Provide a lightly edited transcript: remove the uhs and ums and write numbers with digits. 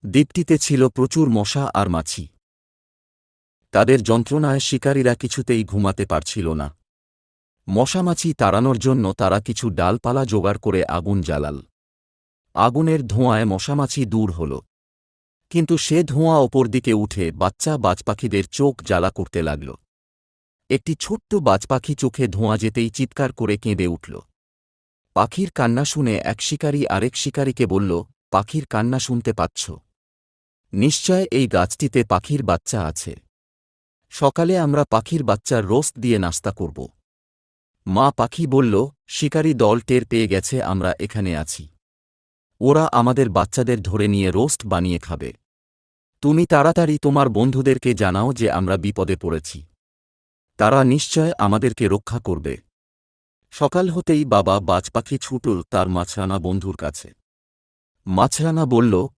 দ্বীপটিতে ছিল প্রচুর মশা আর মাছি। তাদের যন্ত্রণায় শিকারীরা কিছুতেই ঘুমাতে পারছিল না। মশামাছি তাড়ানোর জন্য তারা কিছু ডালপালা জোগাড় করে আগুন জ্বালাল। আগুনের ধোঁয়ায় মশামাছি দূর হল, কিন্তু সে ধোঁয়া ওপর দিকে উঠে বাচ্চা বাজপাখিদের চোখ জ্বালা করতে লাগল। একটি ছোট্ট বাজপাখি চোখে ধোঁয়া যেতেই চিৎকার করে কেঁদে উঠল। পাখির কান্না শুনে এক শিকারী আরেক শিকারীকে বলল, পাখির কান্না শুনতে পাচ্ছ? নিশ্চয় এই গাছটিতে পাখির বাচ্চা আছে। সকালে আমরা পাখির বাচ্চার রোস্ট দিয়ে নাস্তা করব। মা পাখি বলল, শিকারী দল টের পেয়ে গেছে আমরা এখানে আছি। ওরা আমাদের বাচ্চাদের ধরে নিয়ে রোস্ট বানিয়ে খাবে। তুমি তাড়াতাড়ি তোমার বন্ধুদেরকে জানাও যে আমরা বিপদে পড়েছি। তারা নিশ্চয় আমাদেরকে রক্ষা করবে। সকাল হতেই বাবা বাজপাখি ছুটল তার মাছরাঙা বন্ধুর কাছে। মাছরাঙা বলল,